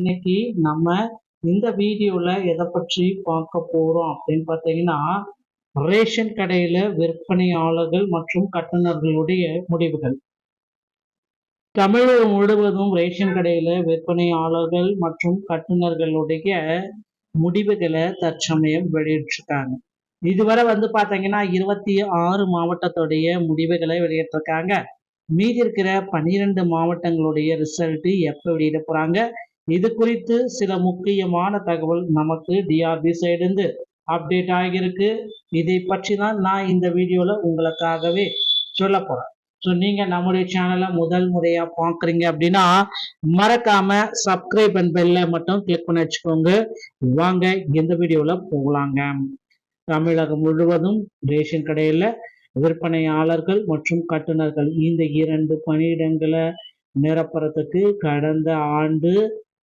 இன்னைக்கு நம்ம இந்த வீடியோல எதை பற்றி பார்க்க போறோம் அப்படின்னு பார்த்தீங்கன்னா, ரேஷன் கடையில விற்பனையாளர்கள் மற்றும் கட்டுநர்களுடைய முடிவுகள். தமிழகம் முழுவதும் ரேஷன் கடையில விற்பனையாளர்கள் மற்றும் கட்டுநர்களுடைய முடிவுகளை தற்சமயம் வெளியிட்டிருக்காங்க. இதுவரை பார்த்தீங்கன்னா 26 மாவட்டத்துடைய முடிவுகளை வெளியிட்டிருக்காங்க. மீதி இருக்கிற 12 மாவட்டங்களுடைய ரிசல்ட் எப்ப வெளியிட போறாங்க, இது குறித்து சில முக்கியமான தகவல் நமக்கு டிஆர்பி சைடு இருந்து அப்டேட் ஆகியிருக்கு. இதை பற்றி தான் நான் இந்த வீடியோல உங்களுக்காகவே சொல்ல போறேன். ஸோ நீங்க நம்முடைய சேனலை முதல் முறையா பாக்குறீங்க அப்படின்னா மறக்காம சப்ஸ்கிரைப் அண்ட் பெல்ல மட்டும் கிளிக் பண்ணி வச்சுக்கோங்க. வாங்க இந்த வீடியோல போகலாங்க. தமிழகம் முழுவதும் ரேஷன் கடையில விற்பனையாளர்கள் மற்றும் கட்டுநர்கள் இந்த 2 பணியிடங்களை நிரப்புறதுக்கு கடந்த ஆண்டு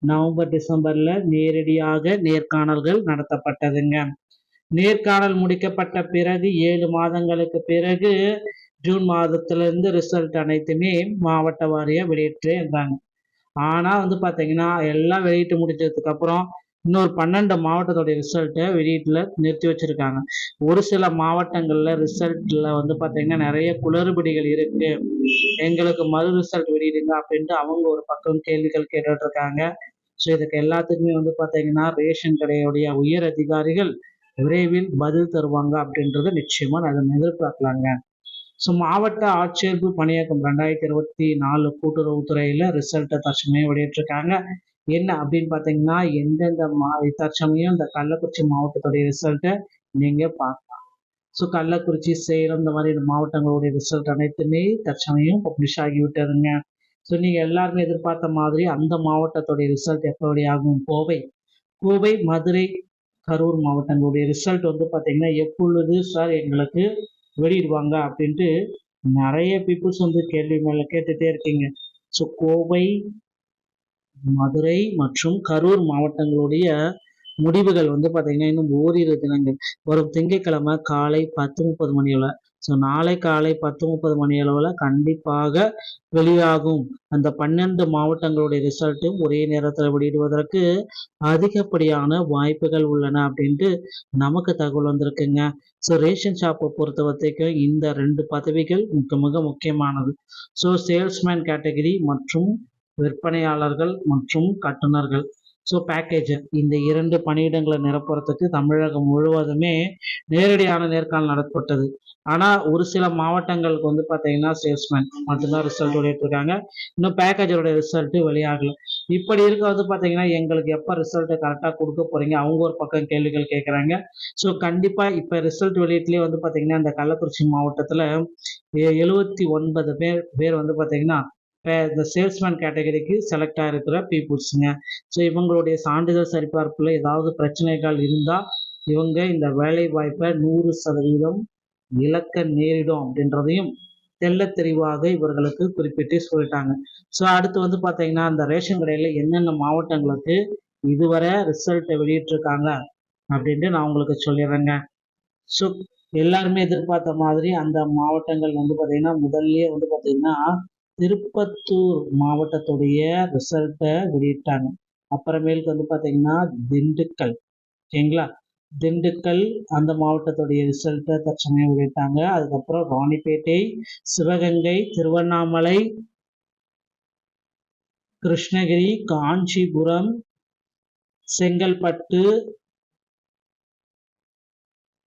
நவம்பர் டிசம்பர்ல நேரடியாக நேர்காணல்கள் நடத்தப்பட்டதுங்க. நேர்காணல் முடிக்கப்பட்ட பிறகு 7 மாதங்களுக்கு பிறகு ஜூன் மாதத்திலிருந்து ரிசல்ட் அனைத்துமே மாவட்ட வாரியா வெளியிட்டு இருந்தாங்க. ஆனா பாத்தீங்கன்னா எல்லாம் வெளியிட்டு முடிச்சதுக்கு அப்புறம் இன்னொரு 12 மாவட்டத்தோடைய ரிசல்ட்டை வெளியீட்டுல நிறுத்தி வச்சிருக்காங்க. ஒரு சில மாவட்டங்கள்ல ரிசல்ட்ல பாத்தீங்கன்னா நிறைய குளறுபடிகள் இருக்கு, எங்களுக்கு மறு ரிசல்ட் வெளியிடுங்க அப்படின்ட்டு அவங்க ஒரு பக்கம் கேள்விகள் கேட்டுட்டு இருக்காங்க. ஸோ இதுக்கு எல்லாத்துக்குமே பாத்தீங்கன்னா ரேஷன் கடையுடைய உயர் அதிகாரிகள் விரைவில் பதில் தருவாங்க அப்படின்றத நிச்சயமா அதை எதிர்பார்க்கலாங்க. ஸோ மாவட்ட ஆட்சேர்ப்பு பணியாக்கம் 2024 கூட்டுறவுத்துறையில ரிசல்ட்டை தற்சமயம் வெளியிட்டிருக்காங்க. என்ன அப்படின்னு பார்த்தீங்கன்னா எந்தெந்த தற்சமயம் இந்த கள்ளக்குறிச்சி மாவட்டத்துடைய ரிசல்ட்டை நீங்க பார்க்கலாம். ஸோ கள்ளக்குறிச்சி, சேலம் இந்த மாதிரி மாவட்டங்களுடைய ரிசல்ட் அனைத்துமே தற்சமயம் பப்ளிஷ் ஆகிவிட்டதுங்க. ஸோ நீங்க எல்லாருமே எதிர்பார்த்த மாதிரி அந்த மாவட்டத்துடைய ரிசல்ட் எப்போ வெளியாகும்? கோவை, மதுரை, கரூர் மாவட்டங்களுடைய ரிசல்ட் பார்த்தீங்கன்னா எப்பொழுது சார் எங்களுக்கு வெளியிடுவாங்க அப்படின்ட்டு நிறைய பீப்புள்ஸ் கேள்வி மேல கேட்டுட்டே இருக்கீங்க. ஸோ கோவை, மதுரை மற்றும் கரூர் மாவட்டங்களுடைய முடிவுகள் பார்த்தீங்கன்னா இன்னும் ஓரிரு தினங்கள் வரும் திங்கட்கிழமை காலை 10:30 மணி அளவில், ஸோ நாளை காலை 10:30 மணி அளவில் கண்டிப்பாக வெளியாகும். அந்த 12 மாவட்டங்களுடைய ரிசல்ட்டும் ஒரே நேரத்தில் வெளியிடுவதற்கு அதிகப்படியான வாய்ப்புகள் உள்ளன அப்படின்ட்டு நமக்கு தகவல் வந்திருக்குங்க. ஸோ ரேஷன் ஷாப்பை பொறுத்த வரைக்கும் இந்த 2 பதவிகள் மிக முக்கியமானது. ஸோ சேல்ஸ்மேன் கேட்டகரி மற்றும் விற்பனையாளர்கள் மற்றும் கட்டுநர்கள். ஸோ பேக்கேஜ் இந்த 2 பணியிடங்களை நிரப்புறதுக்கு தமிழகம் முழுவதுமே நேரடியான நேர்காணல் நடத்தப்பட்டது. ஆனால் ஒரு சில மாவட்டங்களுக்கு பார்த்தீங்கன்னா சேல்ஸ்மேன் மட்டும்தான் ரிசல்ட் வெளியிட்டிருக்காங்க. இன்னும் பேக்கேஜோட ரிசல்ட் வெளியாகல. இப்படி இருக்க பார்த்தீங்கன்னா எங்களுக்கு எப்போ ரிசல்ட்டை கரெக்டாக கொடுக்க போறீங்க, அவங்க ஒரு பக்கம் கேள்விகள் கேட்குறாங்க. ஸோ கண்டிப்பாக இப்போ ரிசல்ட் வெளியீட்டுலேயே பார்த்தீங்கன்னா இந்த கள்ளக்குறிச்சி மாவட்டத்தில் 79 பேர் பார்த்தீங்கன்னா இந்த சேல்ஸ்மேன் கேட்டகரிக்கு செலக்ட் ஆகிருக்கிற பீப்புள்ஸுங்க. ஸோ இவங்களுடைய சான்றிதழ் சரிபார்ப்பில் ஏதாவது பிரச்சனைகள் இருந்தால் இவங்க இந்த வேலை வாய்ப்பை 100% இழக்க நேரிடும் அப்படின்றதையும் தெல்ல தெளிவாக இவர்களுக்கு குறிப்பிட்டு சொல்லிட்டாங்க. ஸோ அடுத்து பார்த்தீங்கன்னா அந்த ரேஷன் கடையில் என்னென்ன மாவட்டங்களுக்கு இதுவரை ரிசல்ட்டை வெளியிட்டிருக்காங்க அப்படின்ட்டு நான் உங்களுக்கு சொல்லிடுறேங்க. ஸோ எல்லாருமே எதிர்பார்த்த மாதிரி அந்த மாவட்டங்கள் பார்த்தீங்கன்னா முதல்லயே பார்த்தீங்கன்னா திருப்பத்தூர் மாவட்டத்துடைய ரிசல்ட்டை வெளியிட்டாங்க. அப்புறமேலுக்கு பார்த்தீங்கன்னா திண்டுக்கல், ஓகேங்களா, திண்டுக்கல் அந்த மாவட்டத்துடைய ரிசல்ட்டை தற்சமயம் வெளியிட்டாங்க. அதுக்கப்புறம் ராணிப்பேட்டை, சிவகங்கை, திருவண்ணாமலை, கிருஷ்ணகிரி, காஞ்சிபுரம், செங்கல்பட்டு,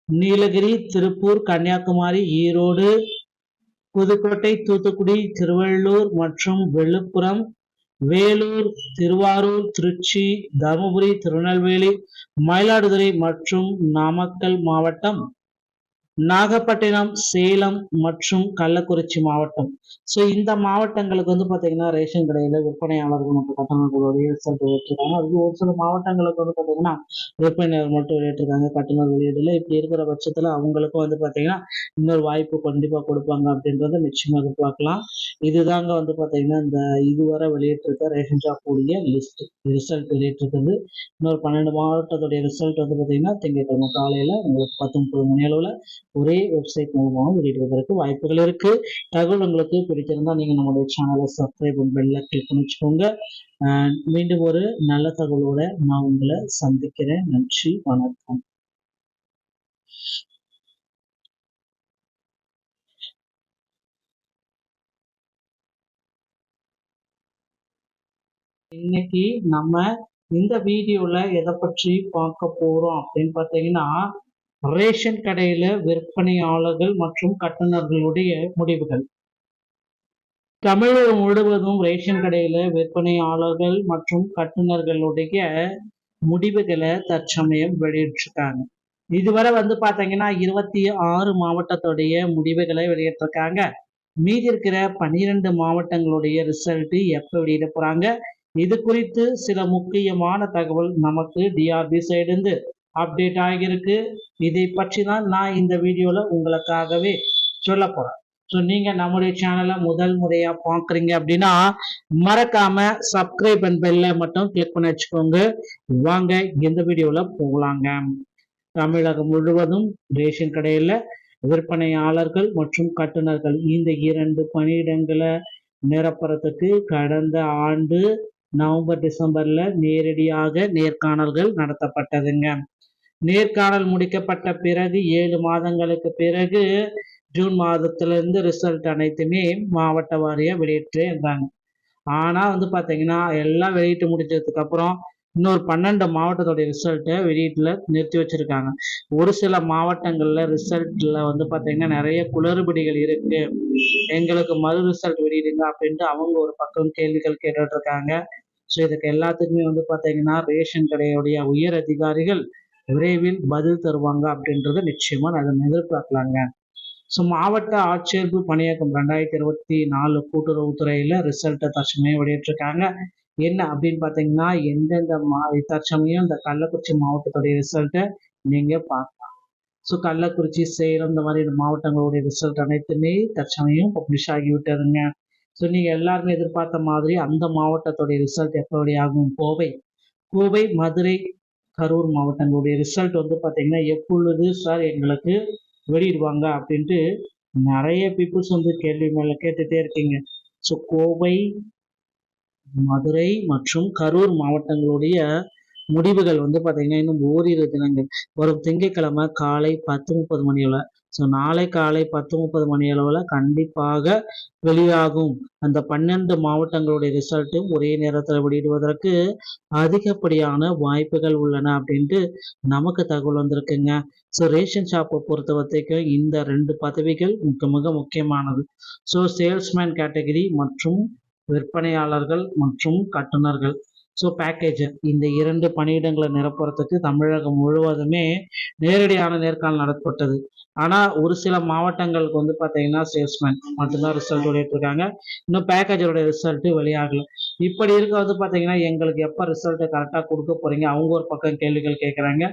நீலகிரி, திருப்பூர், கன்னியாகுமரி, ஈரோடு, புதுக்கோட்டை, தூத்துக்குடி, திருவள்ளூர் மற்றும் விழுப்புரம், வேலூர், திருவாரூர், திருச்சி, தருமபுரி, திருநெல்வேலி, மயிலாடுதுறை மற்றும் நாமக்கல் மாவட்டம், நாகப்பட்டினம், சேலம் மற்றும் கள்ளக்குறிச்சி மாவட்டம். ஸோ இந்த மாவட்டங்களுக்கு பார்த்தீங்கன்னா ரேஷன் கடையில் விற்பனையாளர்கள் மற்றும் கட்டுநர்களுடைய ரிசல்ட் வெளியிட்டிருக்காங்க. அது ஒரு சில மாவட்டங்களுக்கு பார்த்தீங்கன்னா விற்பனையாளர் மட்டும் வெளியிட்டிருக்காங்க, கட்டுநர் வெளியிடல. இப்படி இருக்கிற பட்சத்தில் அவங்களுக்கு பார்த்தீங்கன்னா இன்னொரு வாய்ப்பு கண்டிப்பாக கொடுப்பாங்க அப்படின்றத நிச்சயமாக எதிர்பார்க்கலாம். இதுதாங்க பார்த்தீங்கன்னா இந்த இதுவரை வெளியிட்டிருக்க ரேஷன் ஷாப் உடைய லிஸ்ட் ரிசல்ட் வெளியிட்டிருக்கிறது. இன்னொரு 12 மாவட்டத்துடைய ரிசல்ட் பார்த்தீங்கன்னா திங்கட்கிழமை காலையில் உங்களுக்கு 10:30 மணி அளவில் ஒரே வெப்சைட் மூலமாக வெளியிடுவதற்கு வாய்ப்புகள் இருக்கு. தகவல் உங்களுக்கு பிடிச்சிருந்தா நீங்க நம்மளுடைய சேனலை சப்ஸ்கிரைப் பெல்ல கிளிக் பண்ணி வச்சுக்கோங்க. மீண்டும் ஒரு நல்ல தகவலோட நான் உங்களை சந்திக்கிறேன். நன்றி, வணக்கம். இன்னைக்கு நம்ம இந்த வீடியோல எதை பற்றி பார்க்க போறோம் அப்படின்னு பார்த்தீங்கன்னா, ரேஷன் கடையில விற்பனையாளர்கள் மற்றும் கட்டுநர்களுடைய முடிவுகள். தமிழகம் முழுவதும் ரேஷன் கடையில விற்பனையாளர்கள் மற்றும் கட்டுநர்களுடைய முடிவுகளை தற்சமயம் வெளியிட்டிருக்காங்க. இதுவரை பார்த்தீங்கன்னா 26 மாவட்டத்துடைய முடிவுகளை வெளியிட்டிருக்காங்க. மீதி இருக்கிற 12 மாவட்டங்களுடைய ரிசல்ட் எப்ப வெளியிட போறாங்க, இது குறித்து சில முக்கியமான தகவல் நமக்கு டிஆர்பி சைடு இருந்து அப்டேட் ஆகியிருக்கு. இதை பற்றி தான் நான் இந்த வீடியோல உங்களுக்காகவே சொல்ல போறேன். ஸோ நீங்க நம்முடைய சேனலை முதல் முறையா பார்க்குறீங்க அப்படின்னா மறக்காம சப்ஸ்கிரைப் அண்ட் பெல்ல மட்டும் கிளிக் பண்ணி வச்சுக்கோங்க. வாங்க இந்த வீடியோல போகலாங்க. தமிழகம் முழுவதும் ரேஷன் கடையில விற்பனையாளர்கள் மற்றும் கட்டுநர்கள் இந்த 2 பணியிடங்களை நிரப்புறதுக்கு கடந்த ஆண்டு நவம்பர் டிசம்பர்ல நேரடியாக நேர்காணல்கள் நடத்தப்பட்டதுங்க. நேர்காணல் முடிக்கப்பட்ட பிறகு 7 மாதங்களுக்கு பிறகு ஜூன் மாதத்திலிருந்து ரிசல்ட் அனைத்துமே மாவட்ட வாரியா வெளியிட்டு இருந்தாங்க. ஆனா பார்த்தீங்கன்னா எல்லாம் வெளியிட்டு முடிச்சதுக்கு அப்புறம் இன்னொரு 12 மாவட்டத்தோடைய ரிசல்ட்டை வெளியீட்டுல நிறுத்தி வச்சிருக்காங்க. ஒரு சில மாவட்டங்கள்ல ரிசல்ட்ல பார்த்தீங்கன்னா நிறைய குளறுபடிகள் இருக்கு, எங்களுக்கு மறு ரிசல்ட் வெளியிடுங்க அப்படின்ட்டு அவங்க ஒரு பக்கம் கேள்விகள் கேட்டுட்டு இருக்காங்க. ஸோ இதுக்கு எல்லாத்துக்குமே பார்த்தீங்கன்னா ரேஷன் கடையுடைய உயர் அதிகாரிகள் விரைவில் பதில் தருவாங்க அப்படின்றத நிச்சயமா அதை எதிர்பார்க்கலாங்க. ஸோ மாவட்ட ஆட்சேர்ப்பு பணியாக்கம் 2024 கூட்டுறவுத்துறையில ரிசல்ட்டை தற்சமயம் வெளியிட்டிருக்காங்க. என்ன அப்படின்னு பார்த்தீங்கன்னா எந்தெந்த தற்சமயம் இந்த கள்ளக்குறிச்சி மாவட்டத்துடைய ரிசல்ட்டை நீங்க பார்க்கலாம். ஸோ கள்ளக்குறிச்சி, சேலம் இந்த மாதிரி மாவட்டங்களுடைய ரிசல்ட் அனைத்துமே தற்சமயம் பப்ளிஷ் ஆகிவிட்டதுங்க. ஸோ நீங்கள் எல்லாருமே எதிர்பார்த்த மாதிரி அந்த மாவட்டத்துடைய ரிசல்ட் எப்போ வெளியாகும்? கோவை, மதுரை, கரூர் மாவட்டங்களுடைய ரிசல்ட் பார்த்தீங்கன்னா எப்பொழுது சார் எங்களுக்கு வெளியிடுவாங்க அப்படின்ட்டு நிறைய பீப்புள்ஸ் கேள்வி மேலே கேட்டுகிட்டே இருக்கீங்க. ஸோ கோவை, மதுரை மற்றும் கரூர் மாவட்டங்களுடைய முடிவுகள் பார்த்தீங்கன்னா இன்னும் ஓரிரு தினங்கள் வரும் திங்கட்கிழமை காலை 10:30 மணி அளவில், ஸோ நாளை காலை 10:30 மணி அளவில் கண்டிப்பாக வெளியாகும். அந்த 12 மாவட்டங்களுடைய ரிசல்ட்டும் ஒரே நேரத்தில் வெளியிடுவதற்கு அதிகப்படியான வாய்ப்புகள் உள்ளன அப்படின்ட்டு நமக்கு தகவல் வந்திருக்குங்க. ஸோ ரேஷன் ஷாப்பை பொறுத்த வரைக்கும் இந்த 2 பதவிகள் மிக முக்கியமானது. ஸோ சேல்ஸ்மேன் கேட்டகரி மற்றும் விற்பனையாளர்கள் மற்றும் கட்டுநர்கள், ஸோ பேக்கேஜ், இந்த 2 பணியிடங்களை நிரப்புறதுக்கு தமிழகம் முழுவதுமே நேரடியான நேர்காணல் நடத்தப்பட்டது. ஆனால் ஒரு சில மாவட்டங்களுக்கு பார்த்தீங்கன்னா சேல்ஸ்மேன் மட்டும்தான் ரிசல்ட் வெளியிட்டிருக்காங்க. இன்னும் பேக்கேஜோட ரிசல்ட் வெளியாகல. இப்படி இருக்க பார்த்தீங்கன்னா எங்களுக்கு எப்போ ரிசல்ட்டை கரெக்டாக கொடுக்க போறீங்க, அவங்க ஒரு பக்கம் கேள்விகள் கேட்குறாங்க.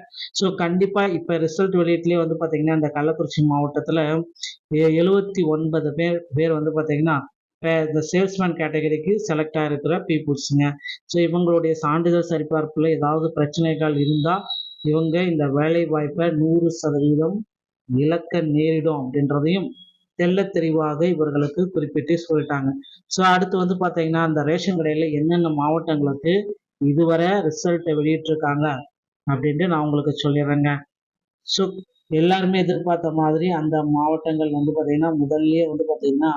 ஸோ கண்டிப்பாக இப்போ ரிசல்ட் வெளியீட்டுலேயே பார்த்தீங்கன்னா இந்த கள்ளக்குறிச்சி மாவட்டத்தில் 79 பேர் பார்த்தீங்கன்னா இந்த சேல்ஸ்மேன் கேட்டகரிக்கு செலக்ட் ஆகிருக்கிற பீப்புள்ஸுங்க. ஸோ இவங்களுடைய சான்றிதழ் சரிபார்ப்பில் ஏதாவது பிரச்சனைகள் இருந்தால் இவங்க இந்த வேலை வாய்ப்பை 100% இழக்க நேரிடும் அப்படின்றதையும் தெல்ல தெளிவாக இவர்களுக்கு குறிப்பிட்டு சொல்லிட்டாங்க. ஸோ அடுத்து பார்த்தீங்கன்னா அந்த ரேஷன் கடையில் என்னென்ன மாவட்டங்களுக்கு இதுவரை ரிசல்ட்டை வெளியிட்டிருக்காங்க அப்படின்ட்டு நான் உங்களுக்கு சொல்லிடுறேங்க. ஸோ எல்லாருமே எதிர்பார்த்த மாதிரி அந்த மாவட்டங்கள் பார்த்தீங்கன்னா முதல்ல பார்த்தீங்கன்னா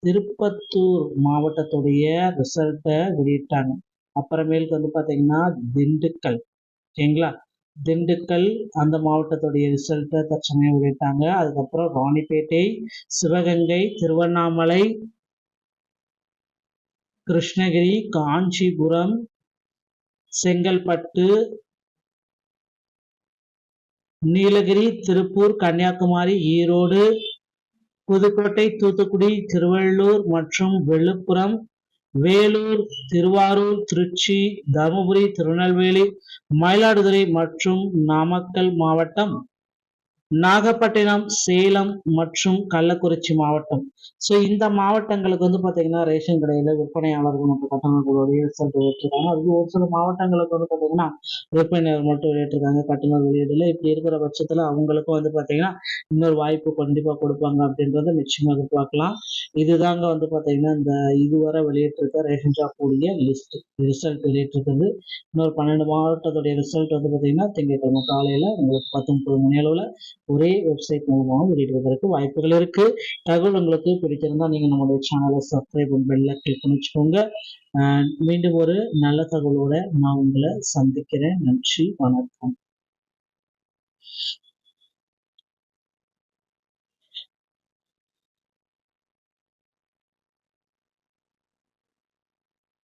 திருப்பத்தூர் மாவட்டத்துடைய ரிசல்ட்டை வெளியிட்டாங்க. அப்புறமேலுக்கு பார்த்தீங்கன்னா திண்டுக்கல், ஓகேங்களா, திண்டுக்கல் அந்த மாவட்டத்துடைய ரிசல்ட்டை தற்சமயம் வெளியிட்டாங்க. அதுக்கப்புறம் ராணிப்பேட்டை, சிவகங்கை, திருவண்ணாமலை, கிருஷ்ணகிரி, காஞ்சிபுரம், செங்கல்பட்டு, நீலகிரி, திருப்பூர், கன்னியாகுமரி, ஈரோடு, புதுக்கோட்டை, தூத்துக்குடி, திருவள்ளூர் மற்றும் விழுப்புரம், வேலூர், திருவாரூர், திருச்சி, தருமபுரி, திருநெல்வேலி, மயிலாடுதுறை மற்றும் நாமக்கல் மாவட்டம் நாகப்பட்டினம், சேலம் மற்றும் கள்ளக்குறிச்சி மாவட்டம். ஸோ இந்த மாவட்டங்களுக்கு வந்து பார்த்தீங்கன்னா, ரேஷன் கடையில விற்பனையாளர்கள் மற்றும் கட்டணங்களுடைய ரிசல்ட் வெளியிட்டிருக்காங்க. அது ஒரு சில மாவட்டங்களுக்கு வந்து பார்த்தீங்கன்னா, விற்பனையாளர் மட்டும் வெளியிட்டிருக்காங்க. கட்டுனர் வெளியிடல. இப்படி இருக்கிற பட்சத்தில அவங்களுக்கும் வந்து பார்த்தீங்கன்னா, இன்னொரு வாய்ப்பு கண்டிப்பா குடுப்பாங்க அப்படின்றத நிச்சயமா எதிர்பார்க்கலாம். இதுதாங்க வந்து பார்த்தீங்கன்னா, இந்த இதுவரை வெளியிட்டிருக்க ரேஷன் ஷாப் உடைய ரிசல்ட் வெளியிட்டிருக்கிறது. இன்னொரு 12 மாவட்டத்துடைய ரிசல்ட் வந்து பார்த்தீங்கன்னா, திங்கட்கிழமை காலையில உங்களுக்கு 10:30 மணி அளவுல ஒரே வெப்சைட் மூலமாக வெளியிடுவதற்கு வாய்ப்புகள் இருக்கு. தகவல் உங்களுக்கு பிடிச்சிருந்தா நீங்க நம்மளுடைய சேனலை சப்ஸ்கிரைப் பெல்ல கிளிக் பண்ணி வச்சுக்கோங்க. மீண்டும் ஒரு நல்ல தகவலோட நான் உங்களை சந்திக்கிறேன். நன்றி, வணக்கம்.